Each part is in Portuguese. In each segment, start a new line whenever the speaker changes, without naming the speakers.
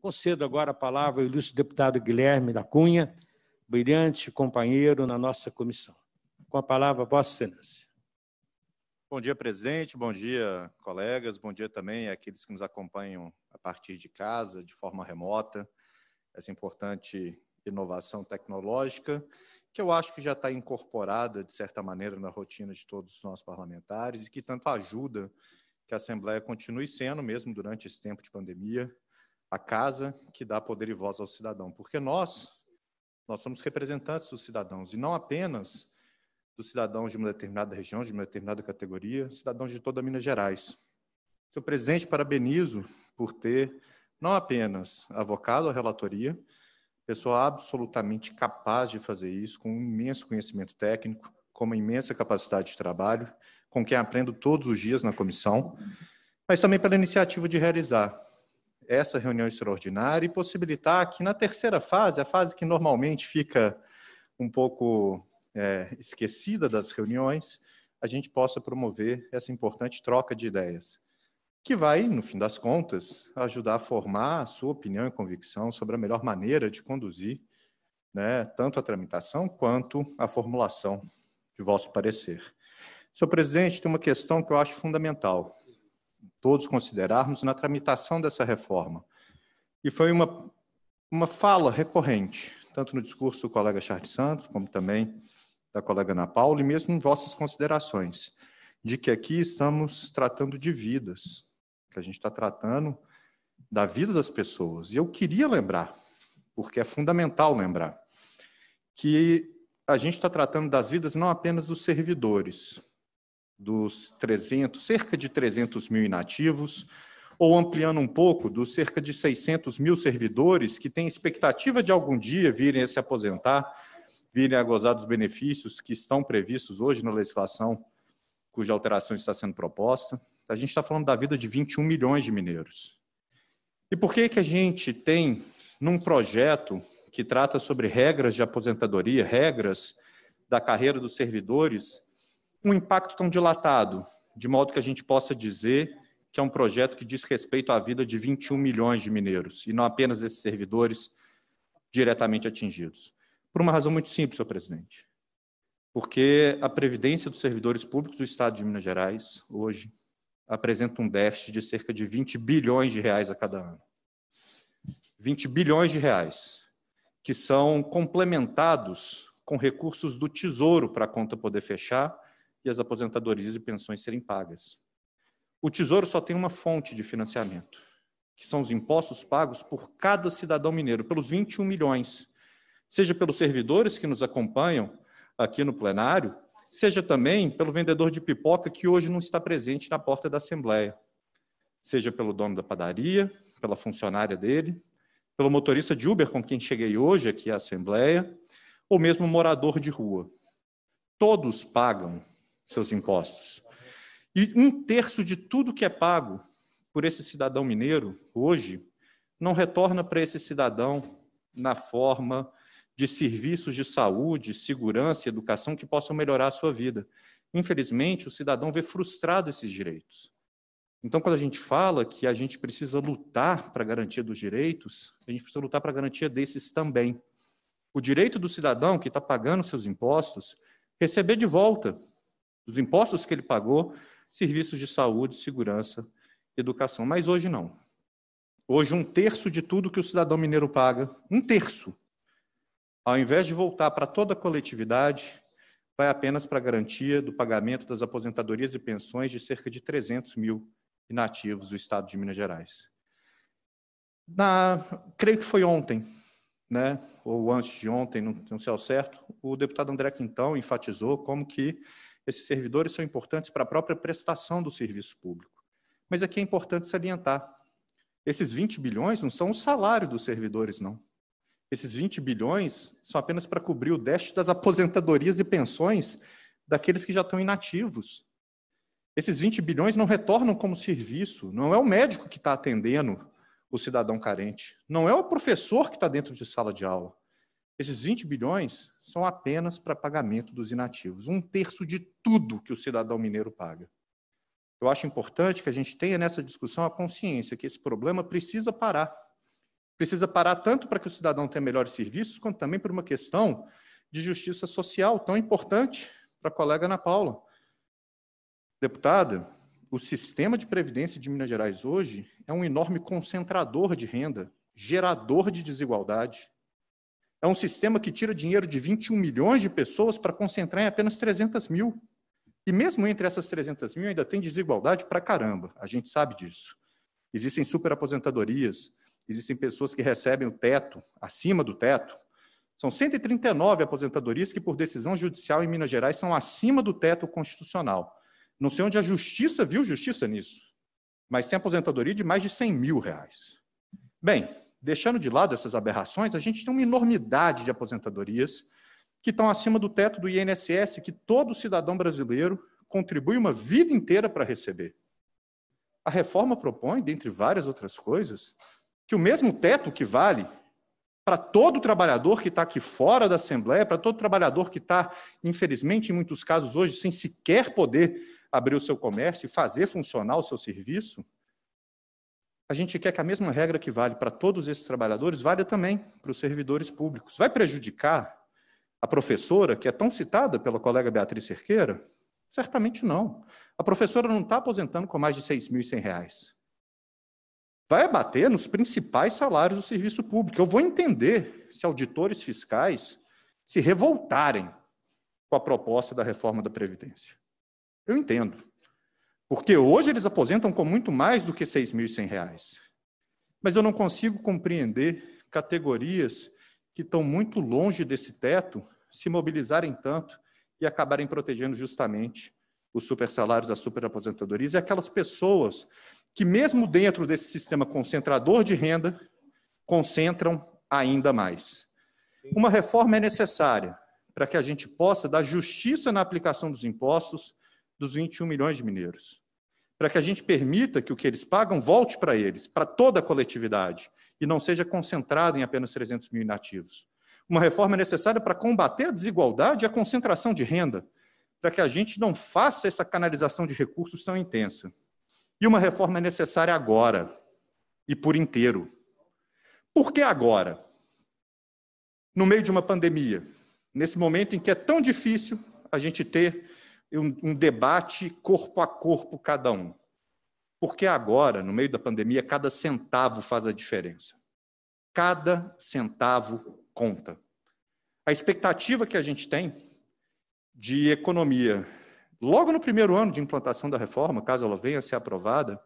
Concedo agora a palavra ao ilustre deputado Guilherme da Cunha, brilhante companheiro na nossa comissão. Com a palavra, Vossa Excelência.
Bom dia, presidente. Bom dia, colegas. Bom dia também àqueles que nos acompanham a partir de casa, de forma remota. Essa importante inovação tecnológica, que eu acho que já está incorporada, de certa maneira, na rotina de todos os nossos parlamentares e que tanto ajuda que a Assembleia continue sendo, mesmo durante esse tempo de pandemia, a casa que dá poder e voz ao cidadão. Porque nós somos representantes dos cidadãos, e não apenas dos cidadãos de uma determinada região, de uma determinada categoria, cidadãos de toda Minas Gerais. Senhor presidente, parabenizo por ter não apenas avocado a relatoria, pessoa absolutamente capaz de fazer isso, com um imenso conhecimento técnico, com uma imensa capacidade de trabalho, com quem aprendo todos os dias na comissão, mas também pela iniciativa de realizar essa reunião extraordinária e possibilitar que na terceira fase, a fase que normalmente fica um pouco esquecida das reuniões, a gente possa promover essa importante troca de ideias, que vai, no fim das contas, ajudar a formar a sua opinião e convicção sobre a melhor maneira de conduzir, tanto a tramitação quanto a formulação de vosso parecer. Senhor presidente, tem uma questão que eu acho fundamental todos considerarmos na tramitação dessa reforma. E foi uma fala recorrente, tanto no discurso do colega Charles Santos, como também da colega Ana Paula, e mesmo em vossas considerações, de que aqui estamos tratando de vidas, que a gente está tratando da vida das pessoas. E eu queria lembrar, porque é fundamental lembrar, que a gente está tratando das vidas não apenas dos servidores, dos cerca de 300 mil inativos, ou ampliando um pouco, dos cerca de 600 mil servidores que têm expectativa de algum dia virem a se aposentar, virem a gozar dos benefícios que estão previstos hoje na legislação cuja alteração está sendo proposta. A gente está falando da vida de 21 milhões de mineiros. E por que a gente tem, num projeto que trata sobre regras de aposentadoria, regras da carreira dos servidores, um impacto tão dilatado, de modo que a gente possa dizer que é um projeto que diz respeito à vida de 21 milhões de mineiros, e não apenas esses servidores diretamente atingidos? Por uma razão muito simples, senhor presidente. Porque a previdência dos servidores públicos do Estado de Minas Gerais, hoje, apresenta um déficit de cerca de 20 bilhões de reais a cada ano. 20 bilhões de reais, que são complementados com recursos do Tesouro para a conta poder fechar e as aposentadorias e pensões serem pagas. O Tesouro só tem uma fonte de financiamento, que são os impostos pagos por cada cidadão mineiro, pelos 21 milhões, seja pelos servidores que nos acompanham aqui no plenário, seja também pelo vendedor de pipoca que hoje não está presente na porta da Assembleia, seja pelo dono da padaria, pela funcionária dele, pelo motorista de Uber com quem cheguei hoje aqui à Assembleia, ou mesmo morador de rua. Todos pagam seus impostos. E 1/3 de tudo que é pago por esse cidadão mineiro, hoje, não retorna para esse cidadão na forma de serviços de saúde, segurança e educação que possam melhorar a sua vida. Infelizmente, o cidadão vê frustrado esses direitos. Então, quando a gente fala que a gente precisa lutar para a garantia dos direitos, a gente precisa lutar para a garantia desses também. O direito do cidadão que está pagando seus impostos, receber de volta dos impostos que ele pagou, serviços de saúde, segurança, educação. Mas hoje não. Hoje 1/3 de tudo que o cidadão mineiro paga, 1/3, ao invés de voltar para toda a coletividade, vai apenas para a garantia do pagamento das aposentadorias e pensões de cerca de 300 mil inativos do Estado de Minas Gerais. Creio que foi ontem, ou antes de ontem, não sei ao certo, o deputado André Quintão enfatizou como que esses servidores são importantes para a própria prestação do serviço público. Mas aqui é importante salientar, esses 20 bilhões não são o salário dos servidores, não. Esses 20 bilhões são apenas para cobrir o déficit das aposentadorias e pensões daqueles que já estão inativos. Esses 20 bilhões não retornam como serviço, não é o médico que está atendendo o cidadão carente, não é o professor que está dentro de sala de aula. Esses 20 bilhões são apenas para pagamento dos inativos, 1/3 de tudo que o cidadão mineiro paga. Eu acho importante que a gente tenha nessa discussão a consciência que esse problema precisa parar, Precisa parar tanto para que o cidadão tenha melhores serviços, quanto também por uma questão de justiça social tão importante para a colega Ana Paula. Deputada, o sistema de previdência de Minas Gerais hoje é um enorme concentrador de renda, gerador de desigualdade. É um sistema que tira dinheiro de 21 milhões de pessoas para concentrar em apenas 300 mil. E mesmo entre essas 300 mil ainda tem desigualdade para caramba, a gente sabe disso. Existem superaposentadorias, existem pessoas que recebem o teto, acima do teto. São 139 aposentadorias que, por decisão judicial em Minas Gerais, são acima do teto constitucional. Não sei onde a justiça viu justiça nisso, mas tem aposentadoria de mais de R$100 mil. Bem, deixando de lado essas aberrações, a gente tem uma enormidade de aposentadorias que estão acima do teto do INSS, que todo cidadão brasileiro contribui uma vida inteira para receber. A reforma propõe, dentre várias outras coisas, que o mesmo teto que vale para todo trabalhador que está aqui fora da Assembleia, para todo trabalhador que está, infelizmente, em muitos casos hoje, sem sequer poder abrir o seu comércio e fazer funcionar o seu serviço, a gente quer que a mesma regra que vale para todos esses trabalhadores valha também para os servidores públicos. Vai prejudicar a professora, que é tão citada pela colega Beatriz Cerqueira? Certamente não. A professora não está aposentando com mais de R$ 6.100. Vai abater nos principais salários do serviço público. Eu vou entender se auditores fiscais se revoltarem com a proposta da reforma da Previdência. Eu entendo. Porque hoje eles aposentam com muito mais do que R$ 6.100. Mas eu não consigo compreender categorias que estão muito longe desse teto se mobilizarem tanto e acabarem protegendo justamente os supersalários, as superaposentadorias e aquelas pessoas que, mesmo dentro desse sistema concentrador de renda, concentram ainda mais. Uma reforma é necessária para que a gente possa dar justiça na aplicação dos impostos dos 21 milhões de mineiros, para que a gente permita que o que eles pagam volte para eles, para toda a coletividade, e não seja concentrado em apenas 300 mil inativos. Uma reforma é necessária para combater a desigualdade e a concentração de renda, para que a gente não faça essa canalização de recursos tão intensa. E uma reforma é necessária agora, e por inteiro. Por que agora? No meio de uma pandemia, nesse momento em que é tão difícil a gente ter um debate corpo a corpo cada um. Porque agora, no meio da pandemia, cada centavo faz a diferença. Cada centavo conta. A expectativa que a gente tem de economia, logo no primeiro ano de implantação da reforma, caso ela venha a ser aprovada,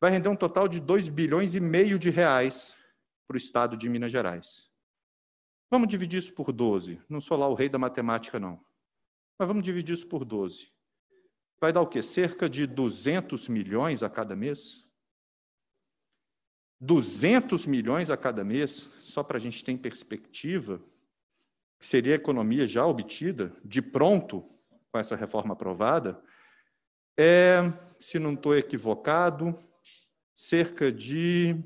vai render um total de 2,5 bilhões de reais para o estado de Minas Gerais. Vamos dividir isso por 12. Não sou lá o rei da matemática, não. Mas vamos dividir isso por 12. Vai dar o quê? Cerca de 200 milhões a cada mês? 200 milhões a cada mês, só para a gente ter em perspectiva, que seria a economia já obtida, de pronto, com essa reforma aprovada, se não estou equivocado, cerca de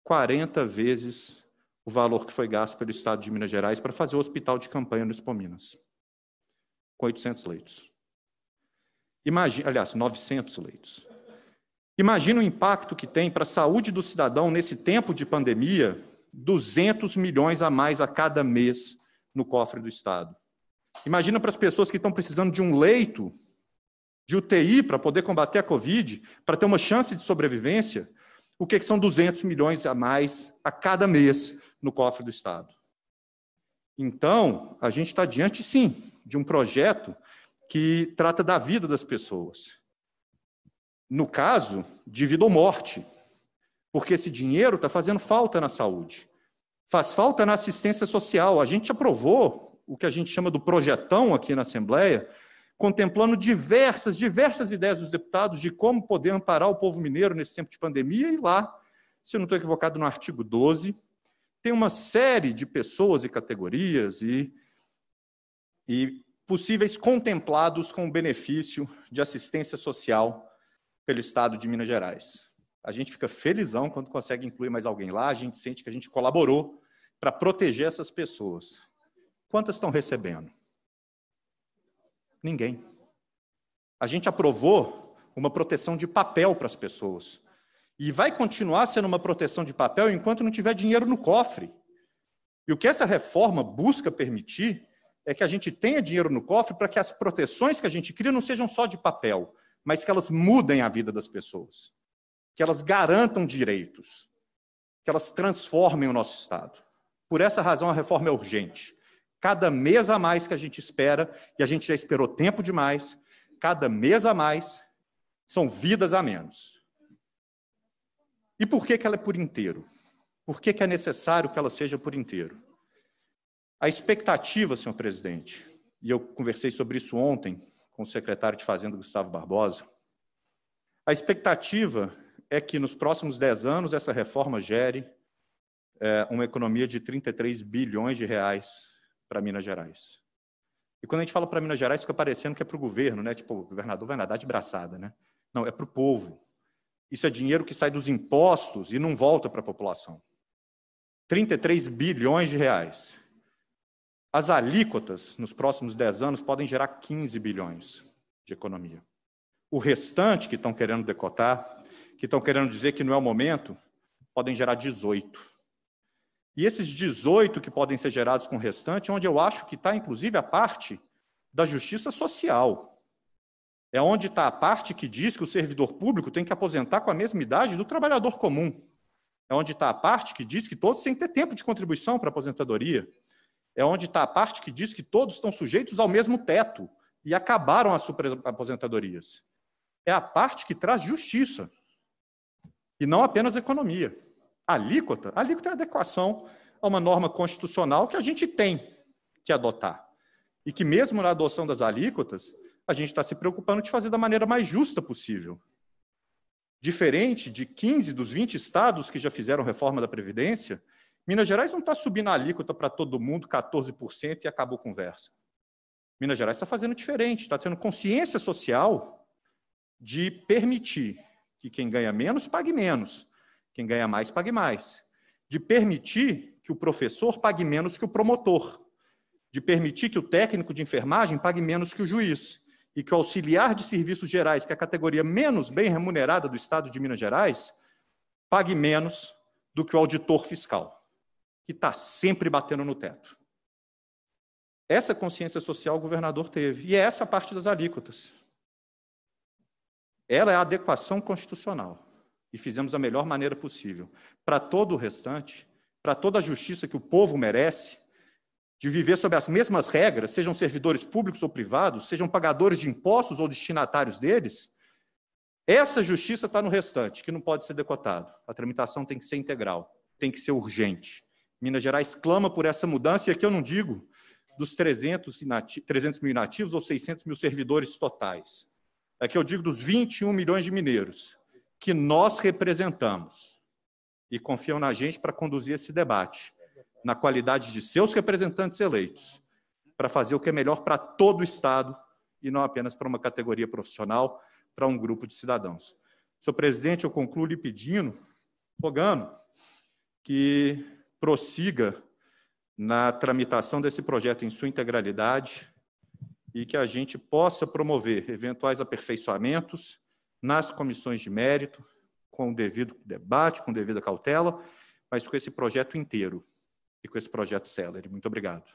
40 vezes o valor que foi gasto pelo Estado de Minas Gerais para fazer o hospital de campanha no Expominas, com 800 leitos. Aliás, 900 leitos. Imagina o impacto que tem para a saúde do cidadão nesse tempo de pandemia, 200 milhões a mais a cada mês no cofre do Estado. Imagina para as pessoas que estão precisando de um leito de UTI para poder combater a Covid, para ter uma chance de sobrevivência, o que são 200 milhões a mais a cada mês no cofre do Estado. Então, a gente está diante, sim, de um projeto que trata da vida das pessoas. No caso, de vida ou morte, porque esse dinheiro está fazendo falta na saúde, faz falta na assistência social. A gente aprovou o que a gente chama do projetão aqui na Assembleia, contemplando diversas ideias dos deputados de como poder amparar o povo mineiro nesse tempo de pandemia, e lá, se eu não estou equivocado, no artigo 12, tem uma série de pessoas e categorias e possíveis contemplados com o benefício de assistência social pelo Estado de Minas Gerais. A gente fica felizão quando consegue incluir mais alguém lá, a gente sente que a gente colaborou para proteger essas pessoas. Quantas estão recebendo? Ninguém. A gente aprovou uma proteção de papel para as pessoas. E vai continuar sendo uma proteção de papel enquanto não tiver dinheiro no cofre. E o que essa reforma busca permitir é que a gente tenha dinheiro no cofre para que as proteções que a gente cria não sejam só de papel, mas que elas mudem a vida das pessoas, que elas garantam direitos, que elas transformem o nosso Estado. Por essa razão, a reforma é urgente. Cada mês a mais que a gente espera, e a gente já esperou tempo demais, cada mês a mais são vidas a menos. E por que ela é por inteiro? Por que é necessário que ela seja por inteiro? A expectativa, senhor presidente, e eu conversei sobre isso ontem com o secretário de Fazenda, Gustavo Barbosa, a expectativa é que nos próximos 10 anos essa reforma gere uma economia de 33 bilhões de reais para Minas Gerais. E quando a gente fala para Minas Gerais, fica parecendo que é para o governo, né? Tipo, o governador vai nadar de braçada, né? Não, é para o povo. Isso é dinheiro que sai dos impostos e não volta para a população. 33 bilhões de reais. As alíquotas, nos próximos 10 anos, podem gerar 15 bilhões de economia. O restante, que estão querendo decotar, que estão querendo dizer que não é o momento, podem gerar 18. E esses 18 que podem ser gerados com o restante, onde eu acho que está, inclusive, a parte da justiça social. É onde está a parte que diz que o servidor público tem que aposentar com a mesma idade do trabalhador comum. É onde está a parte que diz que todos têm que ter tempo de contribuição para a aposentadoria. É onde está a parte que diz que todos estão sujeitos ao mesmo teto e acabaram as superaposentadorias. É a parte que traz justiça e não apenas economia. A alíquota é a adequação a uma norma constitucional que a gente tem que adotar. E que mesmo na adoção das alíquotas, a gente está se preocupando de fazer da maneira mais justa possível. Diferente de 15 dos 20 estados que já fizeram reforma da Previdência, Minas Gerais não está subindo a alíquota para todo mundo, 14%, e acabou a conversa. Minas Gerais está fazendo diferente, está tendo consciência social de permitir que quem ganha menos pague menos, quem ganha mais pague mais, de permitir que o professor pague menos que o promotor, de permitir que o técnico de enfermagem pague menos que o juiz, e que o auxiliar de serviços gerais, que é a categoria menos bem remunerada do Estado de Minas Gerais, pague menos do que o auditor fiscal, que está sempre batendo no teto. Essa consciência social o governador teve, e é essa a parte das alíquotas. Ela é a adequação constitucional, e fizemos da melhor maneira possível. Para todo o restante, para toda a justiça que o povo merece, de viver sob as mesmas regras, sejam servidores públicos ou privados, sejam pagadores de impostos ou destinatários deles, essa justiça está no restante, que não pode ser decotado. A tramitação tem que ser integral, tem que ser urgente. Minas Gerais clama por essa mudança, e aqui eu não digo dos 300 mil inativos ou 600 mil servidores totais. Aqui eu digo dos 21 milhões de mineiros, que nós representamos e confiam na gente para conduzir esse debate, na qualidade de seus representantes eleitos, para fazer o que é melhor para todo o Estado e não apenas para uma categoria profissional, para um grupo de cidadãos. Senhor presidente, eu concluo lhe pedindo, rogando, que prossiga na tramitação desse projeto em sua integralidade e que a gente possa promover eventuais aperfeiçoamentos nas comissões de mérito, com o devido debate, com devida cautela, mas com esse projeto inteiro e com esse projeto célere. Muito obrigado.